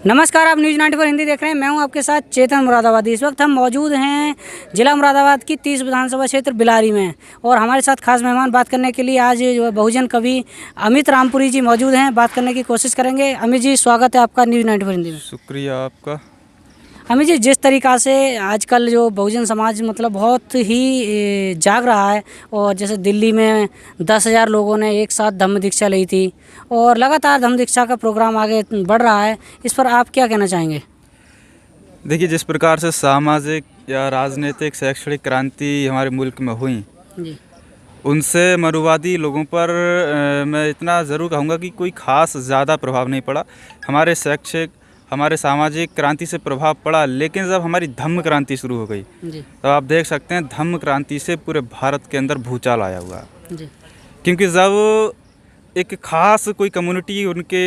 नमस्कार, आप न्यूज़ 94 हिंदी देख रहे हैं। मैं हूं आपके साथ चेतन मुरादाबादी। इस वक्त हम मौजूद हैं जिला मुरादाबाद की 30 विधानसभा क्षेत्र बिलारी में, और हमारे साथ खास मेहमान बात करने के लिए आज जो बहुजन कवि अमित रामपुरी जी मौजूद हैं। बात करने की कोशिश करेंगे। अमित जी, स्वागत है आपका न्यूज़ 94 हिंदी में। शुक्रिया आपका। अमित जी, जिस तरीक़ा से आजकल जो बहुजन समाज मतलब बहुत ही जाग रहा है, और जैसे दिल्ली में 10,000 लोगों ने एक साथ धम्म दीक्षा ली थी, और लगातार धम्म दीक्षा का प्रोग्राम आगे बढ़ रहा है, इस पर आप क्या कहना चाहेंगे? देखिए, जिस प्रकार से सामाजिक या राजनीतिक शैक्षणिक क्रांति हमारे मुल्क में हुई जी, उनसे मनुवादी लोगों पर मैं इतना ज़रूर कहूँगा कि कोई ख़ास ज़्यादा प्रभाव नहीं पड़ा। हमारे शैक्षिक हमारे सामाजिक क्रांति से प्रभाव पड़ा, लेकिन जब हमारी धम्म क्रांति शुरू हो गई जी, तो आप देख सकते हैं धम्म क्रांति से पूरे भारत के अंदर भूचाल आया हुआ है। जी, क्योंकि जब एक ख़ास कोई कम्युनिटी उनके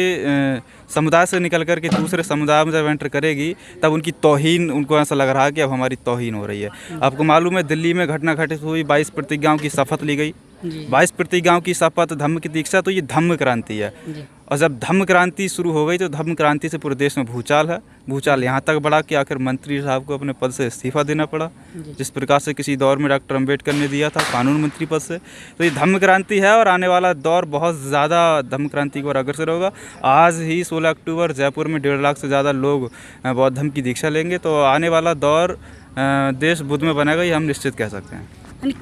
समुदाय से निकल कर के दूसरे समुदाय में जब एंटर करेगी, तब उनकी तौहीन, उनको ऐसा लग रहा है कि अब हमारी तौहीन हो रही है। आपको मालूम है, दिल्ली में घटना घटित हुई, 22 प्रतिज्ञाओं की शपथ ली गई। जी, 22 प्रतिज्ञाओं की शपथ, धम्म की दीक्षा, तो ये धम्म क्रांति है। जी, और जब धम्म क्रांति शुरू हो गई तो धम्म क्रांति से पूरे देश में भूचाल है। भूचाल यहाँ तक बढ़ा कि आखिर मंत्री साहब को अपने पद से इस्तीफा देना पड़ा, जिस प्रकार से किसी दौर में डॉक्टर अंबेडकर ने दिया था कानून मंत्री पद से। तो ये धम्म क्रांति है, और आने वाला दौर बहुत ज़्यादा धम्म क्रांति को अग्रसर होगा। आज ही 16 अक्टूबर जयपुर में 1.5 लाख से ज़्यादा लोग बौद्ध धम्म की दीक्षा लेंगे। तो आने वाला दौर देश बुद्ध में बनेगा, ये हम निश्चित कह सकते हैं।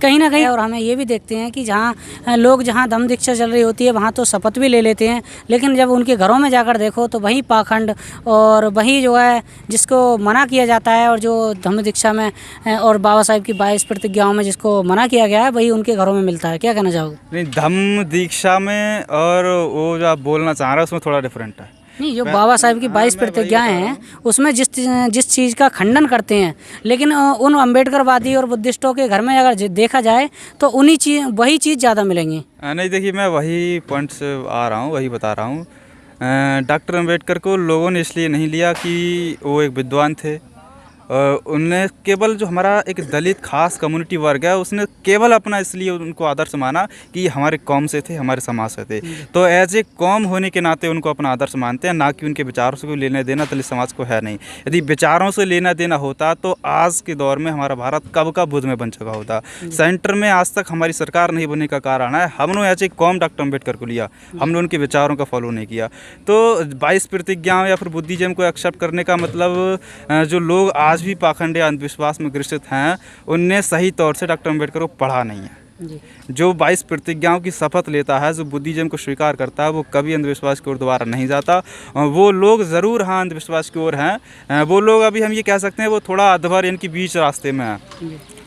कहीं ना कहीं। और हमें ये भी देखते हैं कि जहाँ धम्म दीक्षा चल रही होती है, वहाँ तो शपथ भी ले लेते हैं, लेकिन जब उनके घरों में जाकर देखो तो वहीं पाखंड और वहीं जो है जिसको मना किया जाता है, और जो धम्म दीक्षा में और बाबा साहेब की 22 प्रतिज्ञाओं में जिसको मना किया गया है, वही उनके घरों में मिलता है। क्या कहना चाहोगे? नहीं, धम्म दीक्षा में और वो जो आप बोलना चाह रहे हैं उसमें थोड़ा डिफरेंट है। नहीं, जो बाबा साहेब की 22 प्रतिज्ञाएं हैं उसमें जिस चीज़ का खंडन करते हैं, लेकिन उन अम्बेडकरवादी और बुद्धिस्टों के घर में अगर देखा जाए तो वही चीज़ ज़्यादा मिलेंगी। नहीं, देखिए, मैं वही पॉइंट से आ रहा हूँ, वही बता रहा हूँ। डॉक्टर अंबेडकर को लोगों ने इसलिए नहीं लिया कि वो एक विद्वान थे। उनने केवल जो हमारा एक दलित खास कम्युनिटी वर्ग है, उसने केवल अपना इसलिए उनको आदर्श माना कि ये हमारे कौम से थे, हमारे समाज से थे। तो एज ए कौम होने के नाते उनको अपना आदर्श मानते हैं, ना कि उनके विचारों से कोई लेना देना दलित समाज को है नहीं। यदि विचारों से लेना देना होता तो आज के दौर में हमारा भारत कब का बुद्ध में बन चुका होता। सेंटर में आज तक हमारी सरकार नहीं बनने का कारण है हमने एज ए कौम डॉक्टर अम्बेडकर को लिया, हमने उनके विचारों का फॉलो नहीं किया। तो 22 प्रतिज्ञाओं या फिर बुद्धिज्म को एक्सेप्ट करने का मतलब जो लोग आज भी पाखंड या अंधविश्वास में ग्रसित हैं, उनने सही तौर से डॉक्टर अंबेडकर को पढ़ा नहीं है। जो 22 प्रतिज्ञाओं की शपथ लेता है, जो बुद्धिज्म को स्वीकार करता है, वो कभी अंधविश्वास की ओर दोबारा नहीं जाता। वो लोग ज़रूर हाँ अंधविश्वास की ओर हैं। वो लोग अभी हम ये कह सकते हैं वो थोड़ा अधवर यानी कि बीच रास्ते में हैं।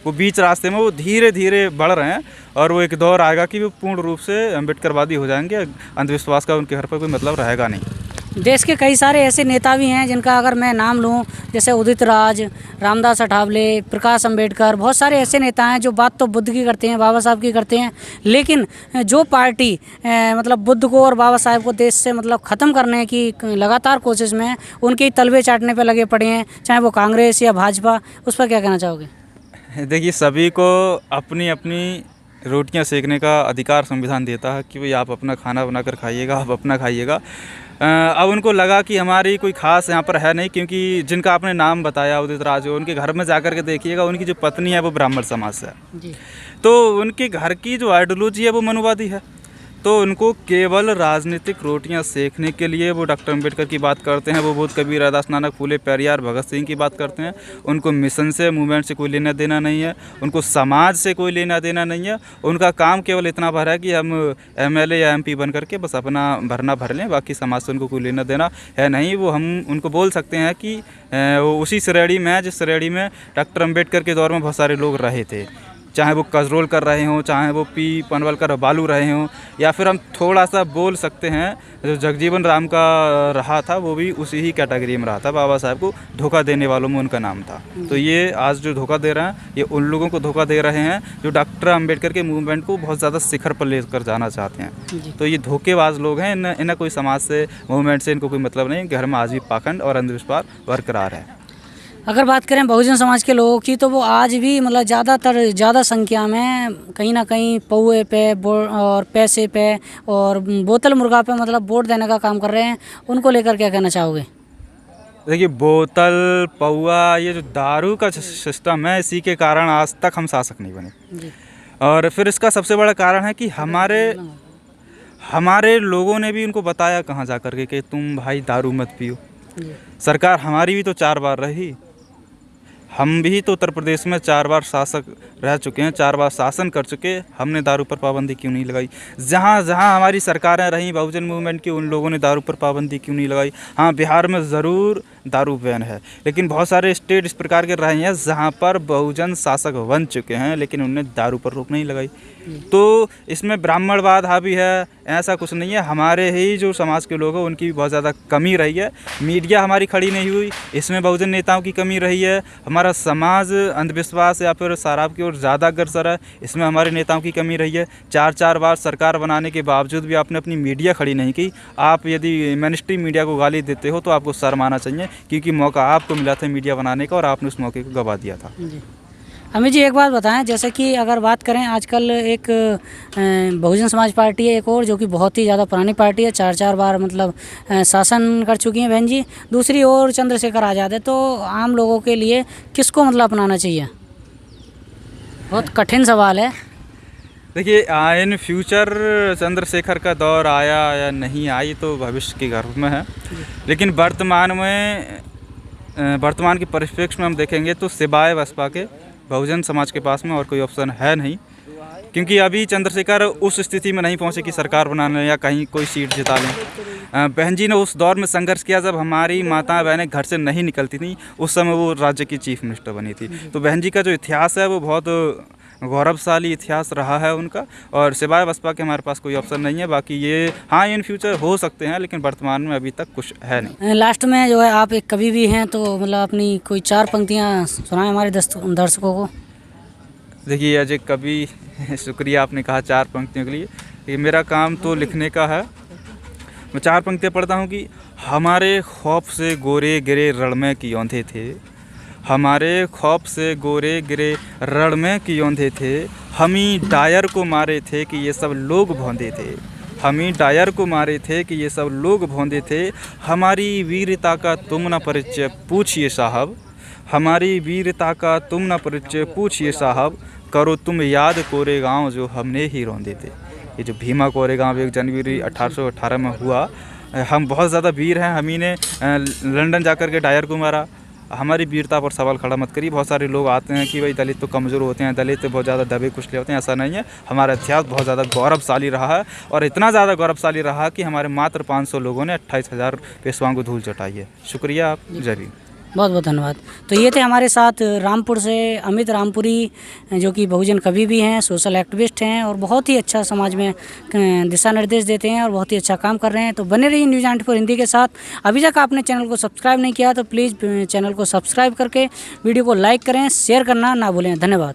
वो बीच रास्ते में वो धीरे धीरे बढ़ रहे हैं, और वो एक दौर आएगा कि वो पूर्ण रूप से अम्बेडकरवादी हो जाएंगे। अंधविश्वास का उनके घर पर कोई मतलब रहेगा नहीं। देश के कई सारे ऐसे नेता भी हैं जिनका अगर मैं नाम लूं, जैसे उदित राज, रामदास अठावले, प्रकाश अंबेडकर, बहुत सारे ऐसे नेता हैं जो बात तो बुद्ध की करते हैं, बाबा साहब की करते हैं, लेकिन जो पार्टी मतलब बुद्ध को और बाबा साहब को देश से मतलब ख़त्म करने की लगातार कोशिश में उनके तलवे चाटने पर लगे पड़े हैं, चाहे वो कांग्रेस या भाजपा, उस पर क्या कहना चाहोगे? देखिए, सभी को अपनी अपनी रोटियां सेकने का अधिकार संविधान देता है कि भाई आप अपना खाना बनाकर खाइएगा, आप अपना खाइएगा। अब उनको लगा कि हमारी कोई ख़ास यहाँ पर है नहीं, क्योंकि जिनका आपने नाम बताया उदित राज, उनके घर में जाकर के देखिएगा, उनकी जो पत्नी है वो ब्राह्मण समाज से है जी। तो उनके घर की जो आइडियोलॉजी है वो मनुवादी है। तो उनको केवल राजनीतिक रोटियां सेकने के लिए वो डॉक्टर अंबेडकर की बात करते हैं, वो बुद्ध, कबीर, रविदास, नानक, फूले, पेरियार, भगत सिंह की बात करते हैं। उनको मिशन से, मूवमेंट से कोई लेना देना नहीं है, उनको समाज से कोई लेना देना नहीं है। उनका काम केवल इतना भर है कि हम MLA या MP बन करके बस अपना भरना भर लें, बाकी समाज से उनको कोई लेना देना है नहीं। वो हम उनको बोल सकते हैं कि वो उसी श्रेणी में है जिस श्रेणी में डॉक्टर अंबेडकर के दौर में बहुत सारे लोग रहे थे, चाहे वो कजरोल कर रहे हों, चाहे वो P पनवलकर बालू रहे हों, या फिर हम थोड़ा सा बोल सकते हैं जो जगजीवन राम का रहा था, वो भी उसी ही कैटेगरी में रहा था। बाबा साहब को धोखा देने वालों में उनका नाम था। तो ये आज जो धोखा दे रहे हैं, ये उन लोगों को धोखा दे रहे हैं जो डॉक्टर अंबेडकर के मूवमेंट को बहुत ज़्यादा शिखर पर लेकर जाना चाहते हैं। तो ये धोखेबाज लोग हैं। इन्हें कोई समाज से, मूवमेंट से इनको कोई मतलब नहीं। घर में आज भी पाखंड और अंधविश्वास बरकरार है। अगर बात करें बहुजन समाज के लोगों की, तो वो आज भी मतलब ज़्यादा संख्या में कहीं ना कहीं पौए पे और पैसे पे और बोतल मुर्गा पे मतलब वोट देने का काम कर रहे हैं। उनको लेकर क्या कहना चाहोगे? देखिए बोतल पौआ ये जो दारू का सिस्टम है, इसी के कारण आज तक हम शासक नहीं बने। जी और फिर इसका सबसे बड़ा कारण है कि हमारे लोगों ने भी उनको बताया कहाँ जा कर के कि तुम भाई दारू मत पियो। जी सरकार हमारी भी तो 4 बार रही, हम भी तो उत्तर प्रदेश में 4 बार शासक रह चुके हैं, 4 बार शासन कर चुके, हमने दारू पर पाबंदी क्यों नहीं लगाई? जहाँ जहाँ हमारी सरकारें रहीं बहुजन मूवमेंट की, उन लोगों ने दारू पर पाबंदी क्यों नहीं लगाई? हाँ, बिहार में ज़रूर दारू बैन है, लेकिन बहुत सारे स्टेट इस प्रकार के रहे हैं जहाँ पर बहुजन शासक बन चुके हैं लेकिन उन्होंने दारू पर रोक नहीं लगाई। तो इसमें ब्राह्मणवाद हावी है, ऐसा कुछ नहीं है। हमारे ही जो समाज के लोग हैं उनकी भी बहुत ज़्यादा कमी रही है, मीडिया हमारी खड़ी नहीं हुई, इसमें बहुजन नेताओं की कमी रही है। हमारा समाज अंधविश्वास या फिर शराब की ओर ज़्यादा अग्रसर है, इसमें हमारे नेताओं की कमी रही है। 4-4 बार सरकार बनाने के बावजूद भी आपने अपनी मीडिया खड़ी नहीं की। आप यदि मेनस्ट्रीम मीडिया को गाली देते हो तो आपको शर्म आना चाहिए, क्योंकि मौका आपको मिला था मीडिया बनाने का और आपने उस मौके को गवा दिया था। जी अमित जी, एक बात बताएं, जैसे कि अगर बात करें आजकल एक बहुजन समाज पार्टी है एक और, जो कि बहुत ही ज़्यादा पुरानी पार्टी है, 4-4 बार मतलब शासन कर चुकी हैं बहन जी। दूसरी ओर चंद्रशेखर आज़ाद है। तो आम लोगों के लिए किसको मतलब अपनाना चाहिए? बहुत कठिन सवाल है। देखिए इन फ्यूचर चंद्रशेखर का दौर आया या नहीं आई तो भविष्य के गर्भ में है, लेकिन वर्तमान के परिप्रेक्ष्य में हम देखेंगे तो सिवाय बसपा के बहुजन समाज के पास में और कोई ऑप्शन है नहीं, क्योंकि अभी चंद्रशेखर उस स्थिति में नहीं पहुंचे कि सरकार बनाने या कहीं कोई सीट जिता लें। बहन जी ने उस दौर में संघर्ष किया जब हमारी माताएं बहनें घर से नहीं निकलती थी, उस समय वो राज्य की चीफ मिनिस्टर बनी थी। तो बहन जी का जो इतिहास है वो बहुत गौरवशाली इतिहास रहा है उनका, और सिवाय बसपा के हमारे पास कोई ऑप्शन नहीं है। बाकी ये हाँ इन फ्यूचर हो सकते हैं, लेकिन वर्तमान में अभी तक कुछ है नहीं। लास्ट में जो है आप एक कवि भी हैं, तो मतलब अपनी कोई 4 पंक्तियाँ सुनाएं हमारे दर्शकों को। देखिए अजय कवि, शुक्रिया आपने कहा 4 पंक्तियों के लिए। ये मेरा काम तो लिखने का है। मैं 4 पंक्तियाँ पढ़ता हूँ कि हमारे खौफ से गोरे गिरे रण में कियोंधे थे, हमारे खौफ से गोरे गिरे रण में कियोंधे थे, हमी डायर को मारे थे कि ये सब लोग भौंदे थे, हमी डायर को मारे थे कि ये सब लोग भौंदे थे, हमारी वीरता का तुम न परिचय पूछिए साहब, हमारी वीरता का तुम न परिचय पूछिए साहब, करो तुम याद कोरेगांव जो हमने ही रौंदे थे। ये जो भीमा कोरेगांव 1 जनवरी 1818 में हुआ, हम बहुत ज़्यादा वीर हैं। हम ही ने लंदन जाकर के डायर को मारा। हमारी वीरता पर सवाल खड़ा मत करिए। बहुत सारे लोग आते हैं कि भाई दलित तो कमज़ोर होते हैं, दलित तो बहुत ज़्यादा दबे कुचले होते हैं, ऐसा नहीं है। हमारा इतिहास बहुत ज़्यादा गौरवशाली रहा है, और इतना ज़्यादा गौरवशाली रहा कि हमारे मात्र 500 लोगों ने 28,000 पेशवाओं को धूल चटाई है। शुक्रिया, आप जय भीम। बहुत बहुत धन्यवाद। तो ये थे हमारे साथ रामपुर से अमित रामपुरी, जो कि बहुजन कवि भी हैं, सोशल एक्टिविस्ट हैं, और बहुत ही अच्छा समाज में दिशा निर्देश देते हैं और बहुत ही अच्छा काम कर रहे हैं। तो बने रहिए न्यूज़ 94 हिंदी के साथ। अभी तक आपने चैनल को सब्सक्राइब नहीं किया तो प्लीज़ चैनल को सब्सक्राइब करके वीडियो को लाइक करें, शेयर करना ना भूलें। धन्यवाद।